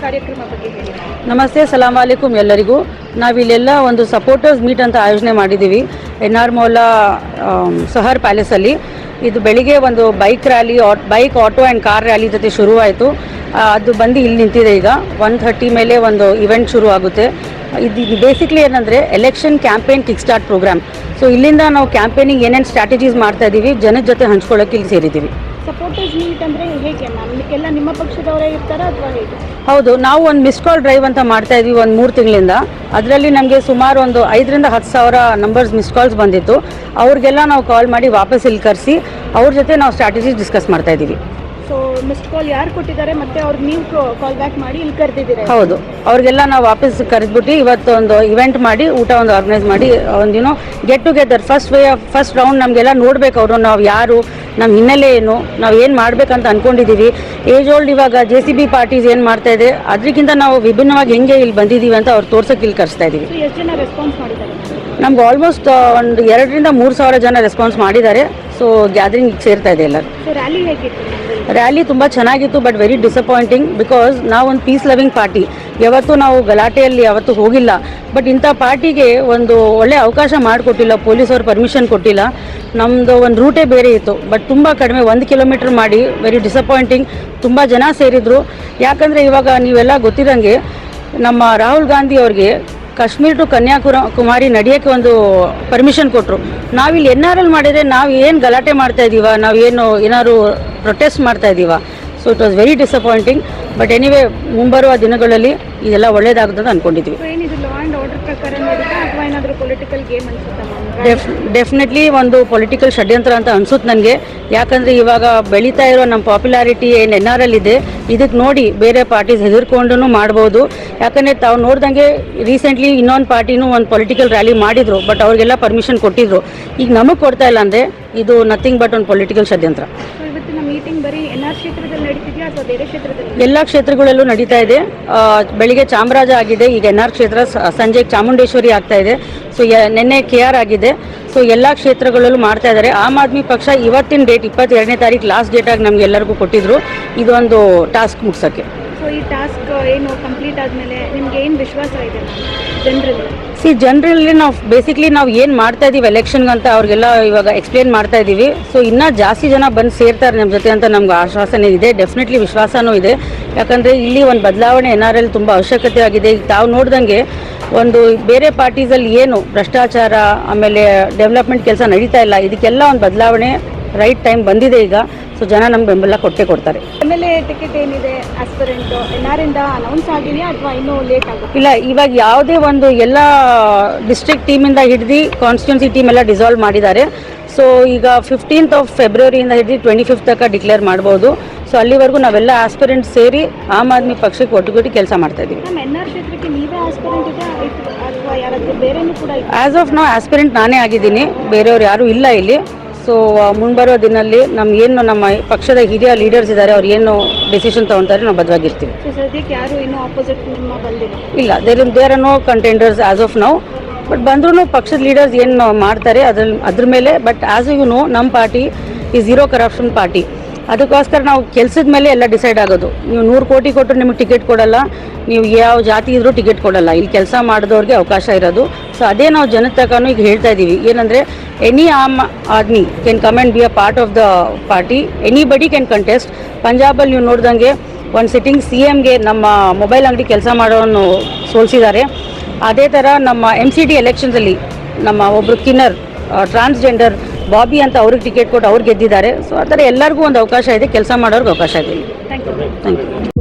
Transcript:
ಕಾರ್ಯಕ್ರಮ ಬಗ್ಗೆ ಹೇಳಿ. ನಮಸ್ತೆ, ಸಲಾಮ್ ಅಲೈಕುಮ್ ಎಲ್ಲರಿಗೂ. ನಾವಿಲ್ಲೆಲ್ಲ ಒಂದು ಸಪೋರ್ಟರ್ಸ್ ಮೀಟ್ ಅಂತ ಆಯೋಜನೆ ಮಾಡಿದ್ದೀವಿ NR ಮೌಲಾ ಸಹರ್ ಪ್ಯಾಲೇಸಲ್ಲಿ. ಇದು ಬೆಳಿಗ್ಗೆ ಒಂದು bike rally, bike, auto and car rally ಜೊತೆ ಶುರುವಾಯಿತು. ಅದು ಬಂದು ಇಲ್ಲಿ ನಿಂತಿದೆ. ಈಗ 1:30 ಮೇಲೆ ಒಂದು ಇವೆಂಟ್ ಶುರು ಆಗುತ್ತೆ. ಇದು ಬೇಸಿಕ್ಲಿ ಏನಂದರೆ election campaign kick start programme. So ಇಲ್ಲಿಂದ ನಾವು ಕ್ಯಾಂಪೇನಿಂಗ್ ಏನೇನು ಸ್ಟ್ರಾಟಜೀಸ್ ಮಾಡ್ತಾ ಇದ್ದೀವಿ, ಜನದ ಜೊತೆ ಹಂಚ್ಕೊಳ್ಳೋಕೆ ಇಲ್ಲಿ ಸೇರಿದ್ದೀವಿ. ಸಪೋರ್ಟರ್ಸ್ ಮೀಟ್ ಅಂದರೆ ಹೇಗೆ ಮ್ಯಾಮ್? ಎಲ್ಲ ನಿಮ್ಮ ಪಕ್ಷದವರೇ ಇರ್ತಾರಾ ಅಥವಾ ಹೇಗೆ? ಹೌದು, ನಾವು ಒಂದು ಮಿಸ್ ಕಾಲ್ ಡ್ರೈವ್ ಅಂತ ಮಾಡ್ತಾ ಇದ್ವಿ ಒಂದು 3 ತಿಂಗಳಿಂದ. ಅದರಲ್ಲಿ ನಮಗೆ ಸುಮಾರು ಒಂದು 5,000 to 10,000 ನಂಬರ್ಸ್ ಮಿಸ್ ಕಾಲ್ಸ್ ಬಂದಿತ್ತು. ಅವ್ರಿಗೆಲ್ಲ ನಾವು ಕಾಲ್ ಮಾಡಿ ವಾಪಸ್ ಇಲ್ಲಿ ಕರೆಸಿ ಅವ್ರ ಜೊತೆ ನಾವು ಸ್ಟ್ರಾಟಜೀಸ್ ಡಿಸ್ಕಸ್ ಮಾಡ್ತಾ ಇದ್ದೀವಿ. ಸೊ ಮಿಸ್ಡ್ ಕಾಲ್ ಯಾರು ಕೊಟ್ಟಿದ್ದಾರೆ ಮತ್ತೆ ಅವ್ರಿಗೆ ನೀವು ಕಾಲ್ ಬ್ಯಾಕ್ ಮಾಡಿ ಇಲ್ಲಿ ಕರೆದಿದ್ದೀರಾ? ಹೌದು, ಅವ್ರಿಗೆಲ್ಲ ನಾವು ವಾಪಸ್ ಕರೆದ್ಬಿಟ್ಟು ಇವತ್ತು ಒಂದು ಇವೆಂಟ್ ಮಾಡಿ, ಊಟ ಒಂದು ಆರ್ಗನೈಸ್ ಮಾಡಿ, ಒಂದು ಗೆಟ್ ಟುಗೆದರ್ ಫಸ್ಟ್ ರೌಂಡ್ ನಮಗೆಲ್ಲ ನೋಡಬೇಕು ಅವರು, ನಾವು ಯಾರು, ನಮ್ಮ ಹಿನ್ನೆಲೆ ಏನು, ನಾವು ಏನು ಮಾಡಬೇಕಂತ ಅಂದ್ಕೊಂಡಿದ್ದೀವಿ. ಏಜ್ ಓಲ್ಡ್ ಇವಾಗ JCB ಪಾರ್ಟೀಸ್ ಏನು ಮಾಡ್ತಾ ಇದೆ, ಅದಕ್ಕಿಂತ ನಾವು ವಿಭಿನ್ನವಾಗಿ ಹೆಂಗೆ ಇಲ್ಲಿ ಬಂದಿದ್ದೀವಿ ಅಂತ ಅವ್ರು ತೋರ್ಸೋಕೆ ಇಲ್ಲಿ ಕರೆಸ್ತಾ ಇದ್ದೀವಿ. ಎಷ್ಟು ಜನ ರೆಸ್ಪಾನ್ಸ್ ಮಾಡಿದ್ದಾರೆ? ನಮ್ಗೆ ಆಲ್ಮೋಸ್ಟ್ ಒಂದು 2,000 to 3,000 ಜನ ರೆಸ್ಪಾನ್ಸ್ ಮಾಡಿದ್ದಾರೆ. ಸೊ ಗ್ಯಾದರಿಂಗ್ ಸೇರ್ತಾ ಇದೆ ಎಲ್ಲರೂ. ರ್ಯಾಲಿ ಹೇಗಿತ್ತು? ರ್ಯಾಲಿ ತುಂಬ ಚೆನ್ನಾಗಿತ್ತು, ಬಟ್ ವೆರಿ ಡಿಸಪಾಯಿಂಟಿಂಗ್. ಬಿಕಾಸ್ ನಾವು ಒಂದು ಪೀಸ್ ಲವಿಂಗ್ ಪಾರ್ಟಿ, ಯಾವತ್ತೂ ನಾವು ಗಲಾಟೆಯಲ್ಲಿ ಯಾವತ್ತೂ ಹೋಗಿಲ್ಲ. ಬಟ್ ಇಂಥ ಪಾರ್ಟಿಗೆ ಒಂದು ಒಳ್ಳೆ ಅವಕಾಶ ಮಾಡಿಕೊಟ್ಟಿಲ್ಲ, ಪೊಲೀಸವ್ರು ಪರ್ಮಿಷನ್ ಕೊಟ್ಟಿಲ್ಲ. ನಮ್ಮದು ಒಂದು ರೂಟೇ ಬೇರೆ ಇತ್ತು, ಬಟ್ ತುಂಬ ಕಡಿಮೆ 1 ಕಿಲೋಮೀಟ್ರ್ ಮಾಡಿ, ವೆರಿ ಡಿಸಪಾಯಿಂಟಿಂಗ್. ತುಂಬ ಜನ ಸೇರಿದರು. ಯಾಕಂದರೆ ಇವಾಗ ನೀವೆಲ್ಲ ಗೊತ್ತಿರೋಂಗೆ ನಮ್ಮ ರಾಹುಲ್ ಗಾಂಧಿ ಅವ್ರಿಗೆ ಕಾಶ್ಮೀರ ಟು ಕನ್ಯಾಕುಮಾರಿ ನಡೆಯೋಕ್ಕೆ ಒಂದು ಪರ್ಮಿಷನ್ ಕೊಟ್ಟರು. ನಾವಿಲ್ಲಿ NRL ಮಾಡಿದರೆ ನಾವು ಏನು ಗಲಾಟೆ ಮಾಡ್ತಾ ಇದ್ದೀವ, ನಾವೇನು ಏನಾದ್ರು ಪ್ರೊಟೆಸ್ಟ್ ಮಾಡ್ತಾ ಇದ್ದೀವ. So it was very disappointing. But anyway, ಮುಂಬರುವ ದಿನಗಳಲ್ಲಿ ಇದೆಲ್ಲ ಒಳ್ಳೇದಾಗುತ್ತೆ ಅಂತ ಅಂದ್ಕೊಂಡಿದ್ವಿ. ಲಾ ಆ್ಯಂಡ್ ಆರ್ಡರ್ ಪ್ರಕಾರ ಅಥವಾ ಏನಾದರೂ ಪೊಲಿಟಿಕಲ್ ಗೇಮ್ ಅನ್ಸುತ್ತಾ? ಡೆಫಿನೆಟ್ಲಿ ಒಂದು ಪೊಲಿಟಿಕಲ್ ಷಡ್ಯಂತ್ರ ಅಂತ ಅನ್ಸುತ್ತೆ ನನಗೆ. ಯಾಕಂದರೆ ಇವಾಗ ಬೆಳೀತಾ ಇರೋ ನಮ್ಮ ಪಾಪ್ಯುಲಾರಿಟಿ ಏನು NRL ಇದೆ, ಇದಕ್ಕೆ ನೋಡಿ ಬೇರೆ ಪಾರ್ಟೀಸ್ ಹೆದರ್ಕೊಂಡು ಮಾಡ್ಬೋದು. ಯಾಕಂದರೆ ತಾವು ನೋಡ್ದಂಗೆ ರೀಸೆಂಟ್ಲಿ ಇನ್ನೊಂದು ಪಾರ್ಟಿನೂ ಒಂದು ಪೊಲಿಟಿಕಲ್ ರ್ಯಾಲಿ ಮಾಡಿದರು, ಬಟ್ ಅವ್ರಿಗೆಲ್ಲ ಪರ್ಮಿಷನ್ ಕೊಟ್ಟಿದ್ರು. ಈಗ ನಮಗೆ ಕೊಡ್ತಾ ಇಲ್ಲ ಅಂದರೆ ಇದು ನಥಿಂಗ್ ಬಟ್ ಒಂದು ಪೊಲಿಟಿಕಲ್ ಷಡ್ಯಂತ್ರ. ಇವತ್ತಿನ ಮೀಟಿಂಗ್ ಬರೀ NR ಕ್ಷೇತ್ರದಲ್ಲಿ ನಡೀತಿದೆಯಾ ಅಥವಾ ಬೇರೆ ಕ್ಷೇತ್ರದಲ್ಲಿ? ಎಲ್ಲ ಕ್ಷೇತ್ರಗಳಲ್ಲೂ ನಡೀತಾ ಇದೆ. ಬೆಳಿಗ್ಗೆ ಚಾಮರಾಜ ಆಗಿದೆ, ಈಗ NR ಕ್ಷೇತ್ರ, ಸಂಜೆ ಚಾಮುಂಡೇಶ್ವರಿ ಆಗ್ತಾ ಇದೆ. ಸೊ ನಿನ್ನೆ KR ಆಗಿದೆ. ಸೊ ಎಲ್ಲ ಕ್ಷೇತ್ರಗಳಲ್ಲೂ ಮಾಡ್ತಾ ಇದ್ದಾರೆ. ಆಮ್ ಆದ್ಮಿ ಪಕ್ಷ ಇವತ್ತಿನ ಡೇಟ್ 22ನೇ ತಾರೀಕು ಲಾಸ್ಟ್ ಡೇಟಾಗಿ ನಮ್ಗೆ ಎಲ್ಲರಿಗೂ ಕೊಟ್ಟಿದ್ರು ಇದೊಂದು ಟಾಸ್ಕ್ ಮುಗಿಸೋಕ್ಕೆ. ಸೊ ಈ ಟಾಸ್ಕ್ ಏನು ಕಂಪ್ಲೀಟ್ ಆದಮೇಲೆ ನಿಮ್ಗೆ ಏನು ವಿಶ್ವಾಸ ಇದೆ ಜನರಲ್ಲಿ? ಜನರಲ್ಲಿ ನಾವು ಏನು ಮಾಡ್ತಾ ಇದ್ದೀವಿ ಎಲೆಕ್ಷನ್ಗಂತ ಅವ್ರಿಗೆಲ್ಲ ಇವಾಗ ಎಕ್ಸ್ಪ್ಲೇನ್ ಮಾಡ್ತಾ ಇದ್ದೀವಿ. ಸೊ ಇನ್ನೂ ಜಾಸ್ತಿ ಜನ ಬಂದು ಸೇರ್ತಾರೆ ನಮ್ಮ ಜೊತೆ ಅಂತ ನಮ್ಗೆ ಆಶ್ವಾಸನೆ ಇದೆ. ಡೆಫಿನೆಟ್ಲಿ ವಿಶ್ವಾಸನೂ ಇದೆ. ಯಾಕಂದರೆ ಇಲ್ಲಿ ಒಂದು ಬದಲಾವಣೆ NRL ತುಂಬ ಅವಶ್ಯಕತೆ ಆಗಿದೆ. ಈಗ ತಾವು ನೋಡ್ದಂಗೆ ಒಂದು ಬೇರೆ ಪಾರ್ಟೀಸಲ್ಲಿ ಏನು ಭ್ರಷ್ಟಾಚಾರ, ಆಮೇಲೆ ಡೆವಲಪ್ಮೆಂಟ್ ಕೆಲಸ ನಡೀತಾ ಇಲ್ಲ, ಇದಕ್ಕೆಲ್ಲ ಒಂದು ಬದಲಾವಣೆ ರೈಟ್ ಟೈಮ್ ಬಂದಿದೆ ಈಗ. ಸೊ ಜನ ನಮ್ಗೆ ಬೆಂಬಲ ಕೊಟ್ಟೆ. MLA ಟಿಕೆಟ್ ಏನಿದೆ ಆಸ್ಪಿರೆಂಟ್ NR ಇಂದ ಅನೌನ್ಸ್ ಆಗಿದೆಯಾ ಅಥವಾ ಇನ್ನೂ ಲೇಟ್ ಆಗುತ್ತೆ? ಇಲ್ಲ, ಇವಾಗ ಯಾವುದೇ ಒಂದು ಎಲ್ಲ ಡಿಸ್ಟ್ರಿಕ್ಟ್ ಟೀಮಿಂದ ಹಿಡಿದು ಕಾನ್ಸ್ಟಿಟ್ಯೂನ್ಸಿ ಟೀಮ್ ಎಲ್ಲ ಡಿಸಾಲ್ವ್ ಮಾಡಿದ್ದಾರೆ. ಸೊ ಈಗ 15th of February ಹಿಡಿದು 25th ತನಕ ಡಿಕ್ಲೇರ್ ಮಾಡ್ಬೋದು. ಸೊ ಅಲ್ಲಿವರೆಗೂ ನಾವೆಲ್ಲ ಆಸ್ಪಿರೆಂಟ್ ಸೇರಿ ಆಮ್ ಆದ್ಮಿ ಪಕ್ಷಕ್ಕೆ ಒಟ್ಟುಗೂಡಿ ಕೆಲಸ ಮಾಡ್ತಾ ಇದ್ದೀವಿ. NR ಕ್ಷೇತ್ರಕ್ಕೆ ನೀವೇ ಆಸ್ಪಿರೆಂಟ್ ಇದೆ ಅಥವಾ ಯಾರಾದರೂ ಬೇರೆನೂ ಕೂಡ? ಆ್ಯಸ್ ಆಫ್ ನಾವು ಆಸ್ಪಿರೆಂಟ್ ನಾನೇ ಆಗಿದ್ದೀನಿ, ಬೇರೆಯವ್ರು ಯಾರೂ ಇಲ್ಲ ಇಲ್ಲಿ. ಸೊ ಮುಂಬರೋ ದಿನದಲ್ಲಿ ನಮಗೇನು ನಮ್ಮ ಪಕ್ಷದ ಹಿರಿಯ ಲೀಡರ್ಸ್ ಇದ್ದಾರೆ, ಅವ್ರು ಏನು ಡಿಸಿಷನ್ ತೊಗೊಳ್ತಾರೆ ನಾವು ಬದ್ಧವಾಗಿರ್ತೀವಿ. ಸದ್ಯಕ್ಕೆ ಯಾರು ಇನ್ನೂ ಆಪೋಸಿಟ್ ನಿಮ್ಮ ಬಂದಿಲ್ಲ? ಇಲ್ಲ, there are no contenders as of now. But ಬಂದ್ರೂ ಪಕ್ಷದ ಲೀಡರ್ಸ್ ಏನು ಮಾಡ್ತಾರೆ ಅದ್ರ ಮೇಲೆ. ಬಟ್ ಆ್ಯಸ್ ಯು ನೋ, ನಮ್ಮ ಪಾರ್ಟಿ ಈ ಝೀರೋ ಕರಪ್ಷನ್ ಪಾರ್ಟಿ. ಅದಕ್ಕೋಸ್ಕರ ನಾವು ಕೆಲಸದ ಮೇಲೆ ಎಲ್ಲ ಡಿಸೈಡ್ ಆಗೋದು. ನೀವು 100 ಕೋಟಿ ಕೊಟ್ಟರು ನಿಮಗೆ ಟಿಕೆಟ್ ಕೊಡಲ್ಲ, ನೀವು ಯಾವ ಜಾತಿ ಇದ್ರೂ ಟಿಕೆಟ್ ಕೊಡಲ್ಲ. ಇಲ್ಲಿ ಕೆಲಸ ಮಾಡಿದವ್ರಿಗೆ ಅವಕಾಶ ಇರೋದು. ಸೊ ಅದೇ ನಾವು ಜನದ ತನಕ ಈಗ ಹೇಳ್ತಾ ಇದ್ದೀವಿ. ಏನಂದರೆ any Aam Aadmi can come and be a part of the party. Anybody can contest. ಪಂಜಾಬಲ್ಲಿ ನೀವು ನೋಡ್ದಂಗೆ ಒಂದು ಸಿಟ್ಟಿಂಗ್ CMಗೆ ನಮ್ಮ ಮೊಬೈಲ್ ಅಂಗಡಿ ಕೆಲಸ ಮಾಡೋನು ಸೋಲಿಸಿದ್ದಾರೆ. ಅದೇ ಥರ ನಮ್ಮ MCD ಎಲೆಕ್ಷನ್ಸಲ್ಲಿ ನಮ್ಮ ಒಬ್ಬರು ಕಿನ್ನರ್ ಟ್ರಾನ್ಸ್ಜೆಂಡರ್ ಬಾಬಿ ಅಂತ ಅವ್ರಿಗೆ ಟಿಕೆಟ್ ಕೊಟ್ಟು ಅವ್ರು ಗೆದ್ದಿದ್ದಾರೆ. ಸೊ ಆ ಥರ ಎಲ್ಲರಿಗೂ ಒಂದು ಅವಕಾಶ ಇದೆ, ಕೆಲಸ ಮಾಡೋರ್ಗೆ ಅವಕಾಶ ಇದೆ. Thank you.